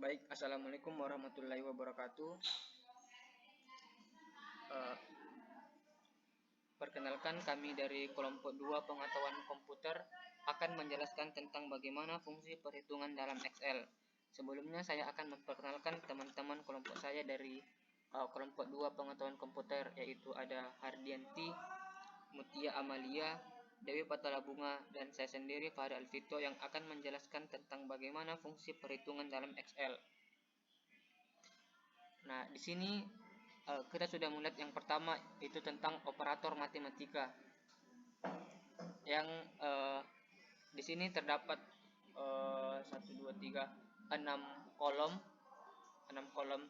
Baik, assalamualaikum warahmatullahi wabarakatuh. Eh, Perkenalkan, kami dari kelompok 2 pengetahuan komputer akan menjelaskan tentang bagaimana fungsi perhitungan dalam Excel. Sebelumnya saya akan memperkenalkan teman-teman kelompok saya dari kelompok 2 pengetahuan komputer, yaitu ada Hardianti, Mutia Amalia, Dewi Patala Bunga, dan saya sendiri Fahri Alvito yang akan menjelaskan tentang bagaimana fungsi perhitungan dalam Excel. Nah, di sini kita sudah melihat yang pertama itu tentang operator matematika. Yang di sini terdapat 1 2 3 6 kolom, 6 kolom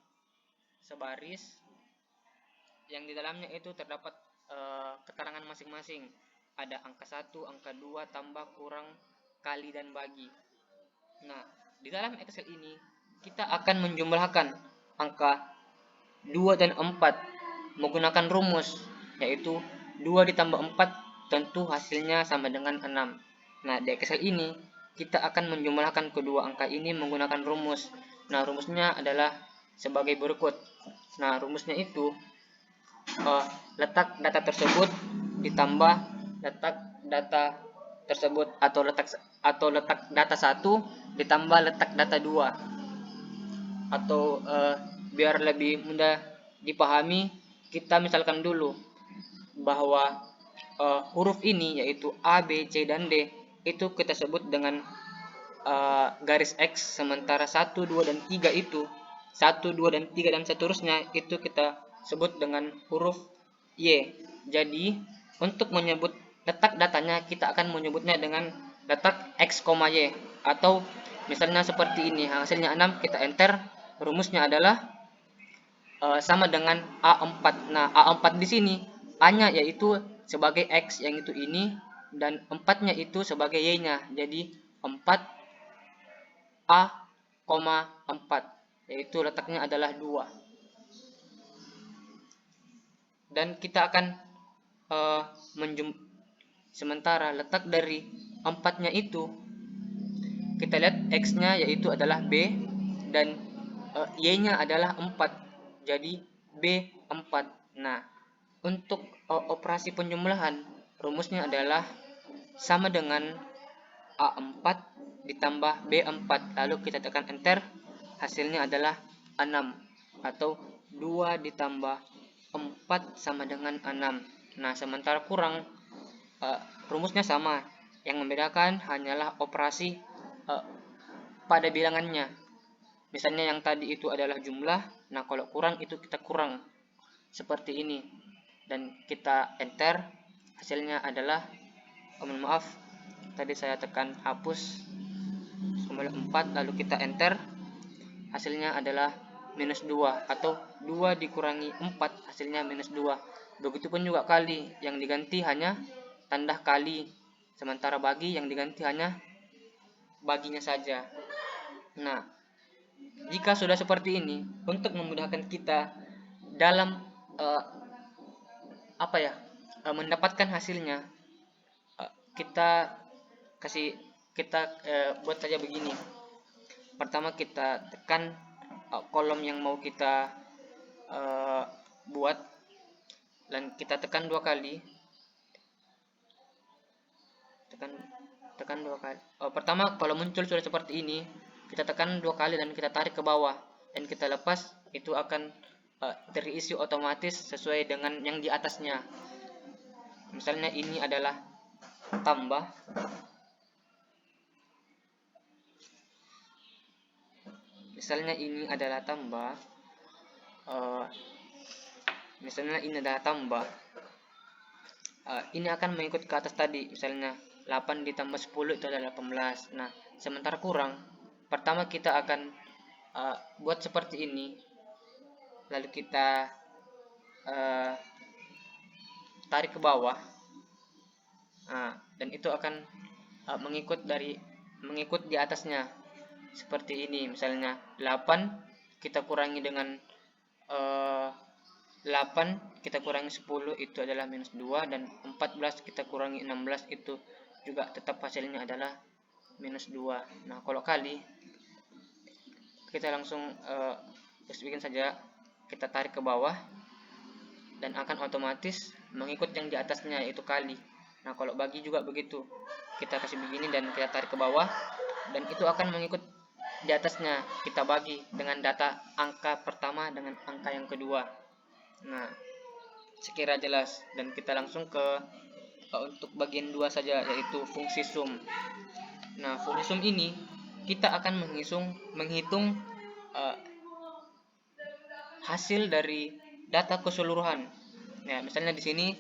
sebaris yang di dalamnya itu terdapat keterangan masing-masing. Ada angka 1, angka 2, tambah, kurang, kali, dan bagi. Nah, di dalam Excel ini kita akan menjumlahkan angka 2 dan 4 menggunakan rumus, yaitu 2 ditambah 4 tentu hasilnya sama dengan 6. Nah, di Excel ini kita akan menjumlahkan kedua angka ini menggunakan rumus. Nah, rumusnya adalah sebagai berikut. Nah, rumusnya itu letak data tersebut ditambah letak data tersebut, atau letak data 1 ditambah letak data 2. Atau biar lebih mudah dipahami, kita misalkan dulu bahwa huruf ini yaitu A, B, C, dan D itu kita sebut dengan garis X, sementara 1, 2, dan 3 itu 1, 2, dan 3 dan seterusnya itu kita sebut dengan huruf Y. Jadi untuk menyebut letak datanya kita akan menyebutnya dengan letak X, Y, atau misalnya seperti ini, hasilnya 6, kita enter, rumusnya adalah sama dengan A4. Nah, A4 di sini A-nya yaitu sebagai X yang itu ini, dan 4-nya itu sebagai Y-nya. Jadi 4 A,4, yaitu letaknya adalah 2. Dan kita akan sementara letak dari 4-nya itu kita lihat X-nya yaitu adalah B dan Y-nya adalah 4. Jadi B4. Nah, untuk operasi penjumlahan rumusnya adalah sama dengan A4 ditambah B4. Lalu kita tekan enter, hasilnya adalah 6, atau 2 ditambah 4 sama dengan 6. Nah, sementara kurang, rumusnya sama. Yang membedakan hanyalah operasi pada bilangannya. Misalnya yang tadi itu adalah jumlah, nah kalau kurang itu kita kurang seperti ini, dan kita enter, hasilnya adalah mohon maaf tadi saya tekan hapus kembali 4, lalu kita enter, hasilnya adalah minus 2, atau 2 dikurangi 4 hasilnya minus 2. Begitupun juga kali, yang diganti hanya tanda kali, sementara bagi yang diganti hanya baginya saja. Nah, jika sudah seperti ini, untuk memudahkan kita dalam mendapatkan hasilnya, kita buat saja begini. Pertama kita tekan kolom yang mau kita buat, dan kita tekan 2 kali. Tekan 2 kali. Pertama kalau muncul sudah seperti ini, kita tekan 2 kali dan kita tarik ke bawah dan kita lepas, itu akan terisi otomatis sesuai dengan yang di atasnya. Misalnya ini adalah tambah, misalnya ini adalah tambah, ini akan mengikut ke atas tadi. Misalnya 8 ditambah 10 itu adalah 18. Nah, sementara kurang, pertama kita akan buat seperti ini, lalu kita tarik ke bawah. Dan itu akan mengikut di atasnya seperti ini. Misalnya 8 kita kurangi dengan 8 kita kurangi 10 itu adalah minus 2, dan 14 kita kurangi 16 itu juga tetap hasilnya adalah minus 2. Nah, kalau kali kita langsung bikin saja, kita tarik ke bawah dan akan otomatis mengikut yang di atasnya, yaitu kali. Nah, kalau bagi juga begitu, kita kasih begini dan kita tarik ke bawah dan itu akan mengikut di atasnya, kita bagi dengan data angka pertama dengan angka yang kedua. Nah, sekira jelas, dan kita langsung ke untuk bagian 2 saja, yaitu fungsi sum. Nah, fungsi sum ini kita akan menghitung hasil dari data keseluruhan. Nah, misalnya di sini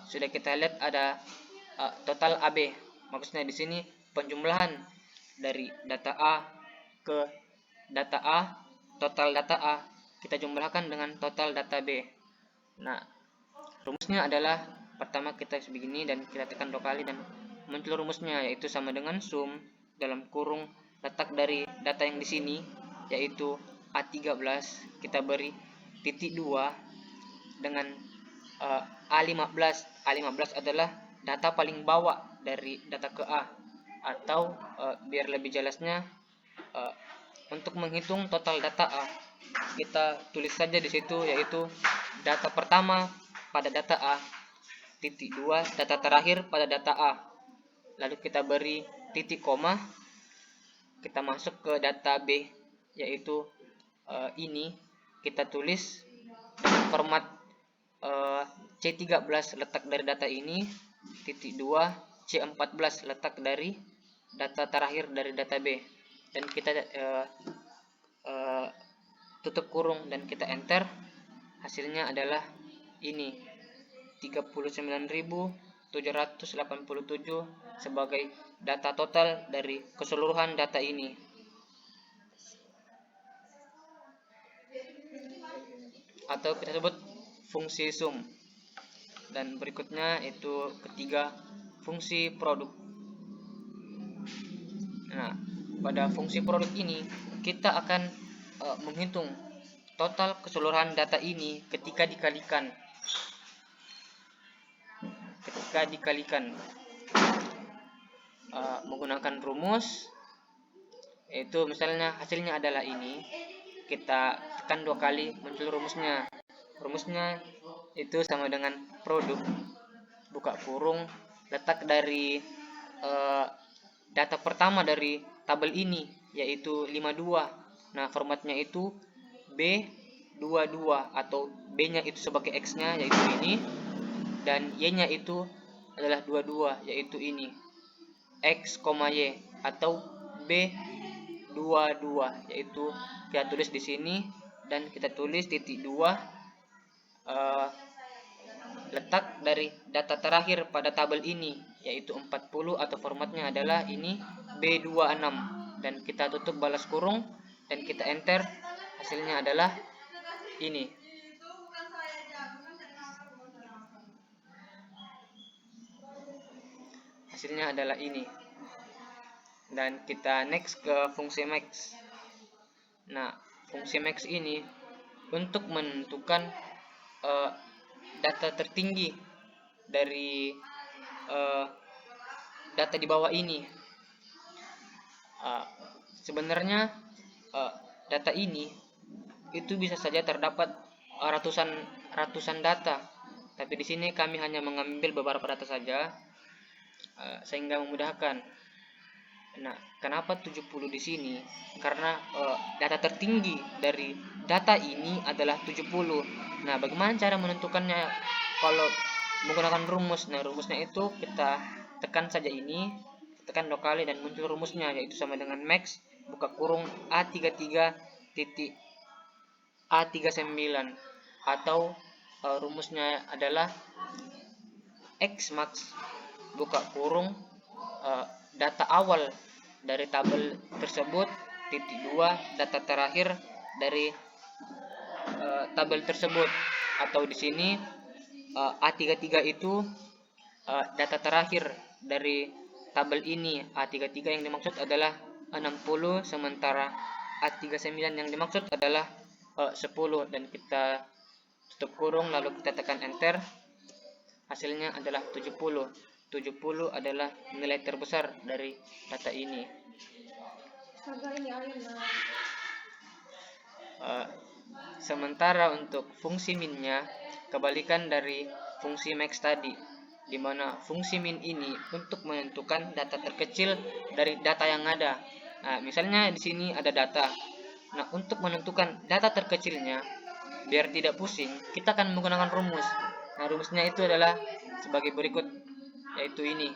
sudah kita lihat ada total AB. Maksudnya di sini penjumlahan dari data A ke data A, total data A kita jumlahkan dengan total data B. Nah, rumusnya adalah pertama kita begini dan kita tekan 2 kali dan muncul rumusnya, yaitu sama dengan sum dalam kurung letak dari data yang di sini, yaitu A13 kita beri titik 2 dengan A15. A15 adalah data paling bawah dari data ke A, atau biar lebih jelasnya, untuk menghitung total data A kita tulis saja di situ, yaitu data pertama pada data A, titik 2 data terakhir pada data A, lalu kita beri titik koma, kita masuk ke data B, yaitu ini kita tulis dengan format C13 letak dari data ini, titik 2 C14 letak dari data terakhir dari data B, dan kita tutup kurung dan kita enter. Hasilnya adalah ini 39.787 sebagai data total dari keseluruhan data ini. Atau kita sebut fungsi sum. Dan berikutnya itu ketiga, fungsi produk. Nah, pada fungsi produk ini kita akan menghitung total keseluruhan data ini ketika dikalikan. Menggunakan rumus, yaitu misalnya hasilnya adalah ini, kita tekan 2 kali muncul rumusnya. Rumusnya itu sama dengan produk buka kurung letak dari data pertama dari tabel ini, yaitu 52. Nah, formatnya itu B22 atau B-nya itu sebagai X-nya, yaitu ini, dan Y-nya itu adalah 22, yaitu ini, X, Y, atau B22, yaitu kita tulis di sini dan kita tulis titik 2 letak dari data terakhir pada tabel ini, yaitu 40, atau formatnya adalah ini B26, dan kita tutup balas kurung dan kita enter. Hasilnya adalah ini. Hasilnya adalah ini. Dan kita next ke fungsi max. Nah, fungsi max ini untuk menentukan data tertinggi dari data di bawah ini. Sebenarnya data ini itu bisa saja terdapat ratusan data, tapi di sini kami hanya mengambil beberapa data saja sehingga memudahkan. Nah, kenapa 70 di sini? Karena data tertinggi dari data ini adalah 70. Nah, bagaimana cara menentukannya? Kalau menggunakan rumus, nah rumusnya itu kita tekan saja ini, tekan 2 kali dan muncul rumusnya, yaitu sama dengan max buka kurung A33 titik A39, atau rumusnya adalah X max buka kurung data awal dari tabel tersebut, titik 2 data terakhir dari tabel tersebut, atau di sini A33 itu data terakhir dari tabel ini. A33 yang dimaksud adalah 60, sementara A39 yang dimaksud adalah 10, dan kita tutup kurung lalu kita tekan enter. Hasilnya adalah 70. 70 adalah nilai terbesar dari data ini. Uh, Sementara untuk fungsi minnya kebalikan dari fungsi max tadi, di mana fungsi min ini untuk menentukan data terkecil dari data yang ada. Nah, misalnya di sini ada data. Nah, untuk menentukan data terkecilnya, biar tidak pusing, kita akan menggunakan rumus. Nah, rumusnya itu adalah sebagai berikut, yaitu ini.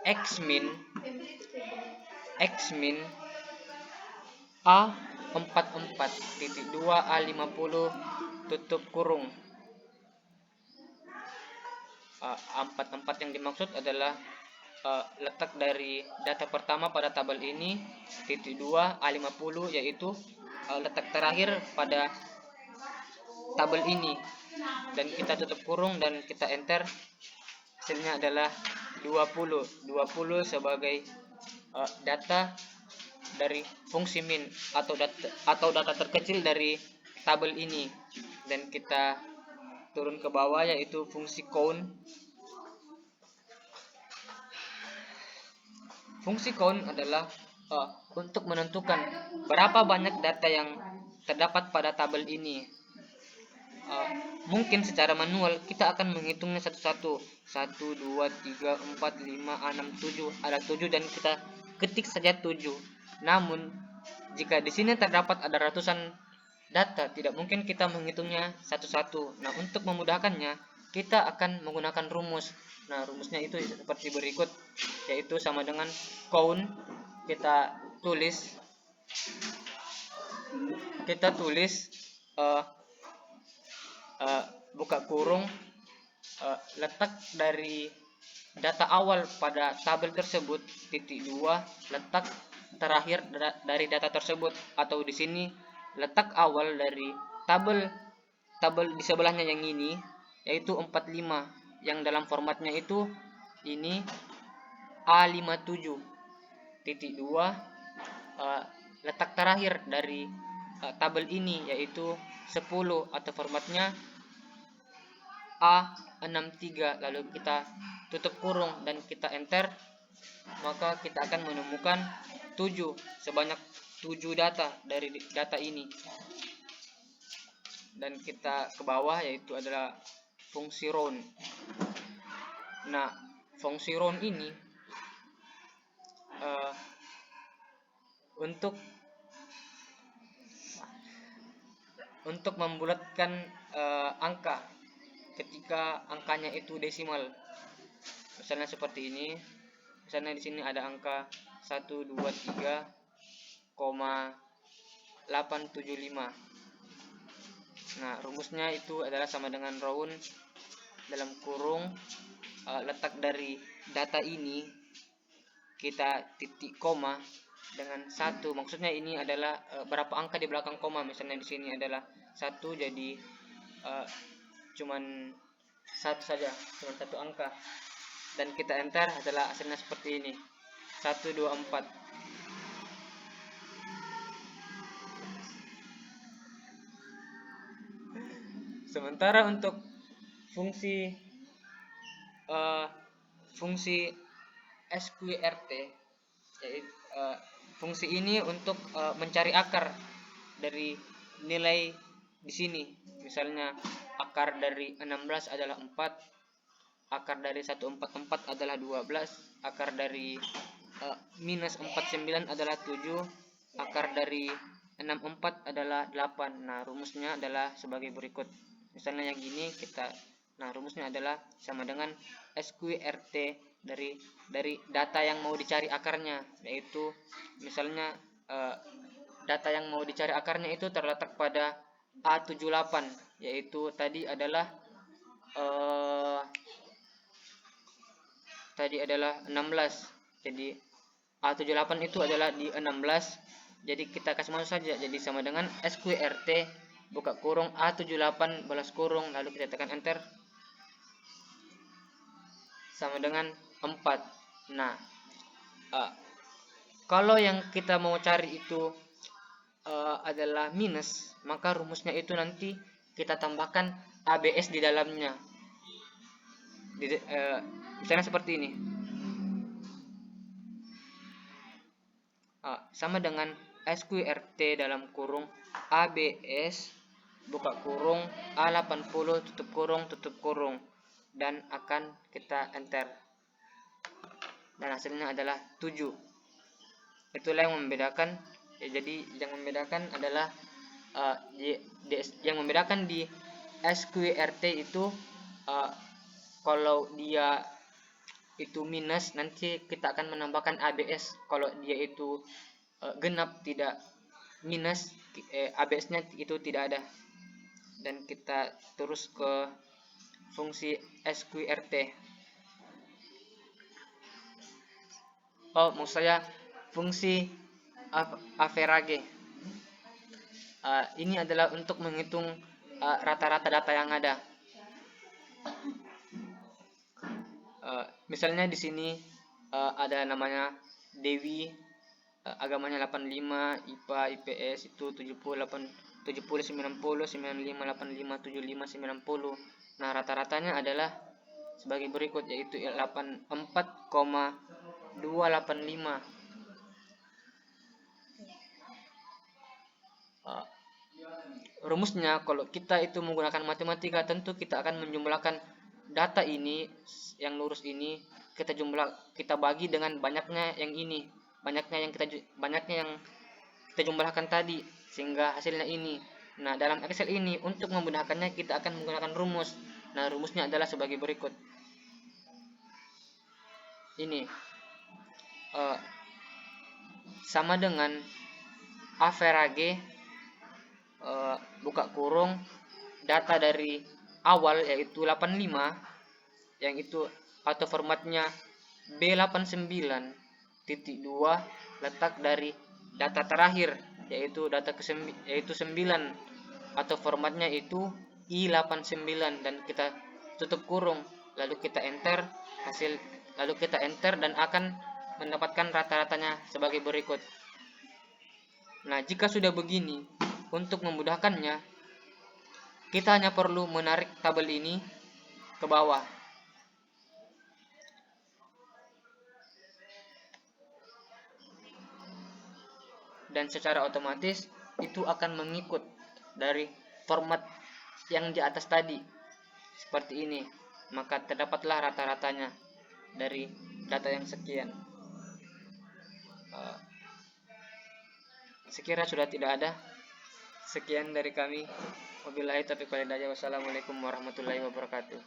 X min A44.2 A50 tutup kurung. 44 yang dimaksud adalah letak dari data pertama pada tabel ini, titik 2 A50, yaitu letak terakhir pada tabel ini, dan kita tutup kurung dan kita enter. Hasilnya adalah 20 sebagai data dari fungsi min atau data terkecil dari tabel ini. Dan kita turun ke bawah, yaitu fungsi count. Fungsi count adalah untuk menentukan berapa banyak data yang terdapat pada tabel ini. Mungkin secara manual kita akan menghitungnya satu-satu, 1, 2, 3, 4, 5, 6, 7, ada 7 dan kita ketik saja 7. Namun jika di sini terdapat ada ratusan data, tidak mungkin kita menghitungnya satu-satu. Nah, untuk memudahkannya kita akan menggunakan rumus. Nah, rumusnya itu seperti berikut, yaitu sama dengan count, kita tulis buka kurung, letak dari data awal pada tabel tersebut, titik 2 letak terakhir dari data tersebut, atau di sini letak awal dari tabel di sebelahnya yang ini, yaitu 45, yang dalam formatnya itu ini A57 titik 2 letak terakhir dari tabel ini, yaitu 10, atau formatnya A63, lalu kita tutup kurung dan kita enter, maka kita akan menemukan 7, sebanyak 7 data dari data ini. Dan kita ke bawah, yaitu adalah fungsi round. Nah, fungsi round ini untuk membulatkan angka ketika angkanya itu desimal. Misalnya seperti ini. Misalnya di sini ada angka 123,875. Nah, rumusnya itu adalah sama dengan round dalam kurung letak dari data ini, kita titik koma dengan 1. Maksudnya ini adalah berapa angka di belakang koma. Misalnya di sini adalah 1, jadi cuman 1 saja, cuman 1 angka, dan kita enter, adalah hasilnya seperti ini, 124. Sementara untuk fungsi SQRT, yaitu fungsi ini untuk mencari akar dari nilai di sini. Misalnya akar dari 16 adalah 4, akar dari 144 adalah 12, akar dari minus 49 adalah 7, akar dari 64 adalah 8. Nah, rumusnya adalah sebagai berikut. Misalnya yang gini rumusnya adalah sama dengan SQRT dari data yang mau dicari akarnya, yaitu misalnya data yang mau dicari akarnya itu terletak pada A78, yaitu tadi adalah 16. Jadi A78 itu adalah di 16. Jadi kita kasih masuk saja. Jadi sama dengan SQRT buka kurung A78 balas kurung, lalu kita tekan enter, sama dengan 4. Nah, kalau yang kita mau cari itu adalah minus, maka rumusnya itu nanti kita tambahkan ABS di dalamnya. Misalnya seperti ini, sama dengan SQRT dalam kurung ABS buka kurung A80 tutup kurung dan akan kita enter, dan hasilnya adalah 7. Itulah yang membedakan ya. Jadi yang membedakan adalah yang membedakan di SQRT itu kalau dia itu minus, nanti kita akan menambahkan ABS. Kalau dia itu genap tidak minus, ABS-nya itu tidak ada. Dan kita terus ke fungsi SQRT. Maksud saya fungsi average. Ini adalah untuk menghitung rata-rata data yang ada. Misalnya di sini ada namanya Dewi, agamanya 85, IPA IPS itu 78 70 90 95 85 75 90. Nah, rata-ratanya adalah sebagai berikut, yaitu 84,285. Rumusnya kalau kita itu menggunakan matematika, tentu kita akan menjumlahkan data ini, yang lurus ini kita bagi dengan banyaknya yang ini, banyaknya yang kita jumlahkan tadi, sehingga hasilnya ini. Nah, dalam Excel ini untuk memudahkannya kita akan menggunakan rumus. Nah, rumusnya adalah sebagai berikut. Ini sama dengan average buka kurung data dari awal yaitu 85, yang itu atau formatnya B89.2, letak dari data terakhir yaitu data yaitu 9, atau formatnya itu I89, dan kita tutup kurung, lalu kita enter dan akan mendapatkan rata-ratanya sebagai berikut. Nah, jika sudah begini, untuk memudahkannya kita hanya perlu menarik tabel ini ke bawah. Dan secara otomatis itu akan mengikut dari format yang di atas tadi, seperti ini. Maka terdapatlah rata-ratanya dari data yang sekian. Sekira sudah tidak ada. Sekian dari kami. Wabillahi taufiq wal hidayah. Wassalamualaikum warahmatullahi wabarakatuh.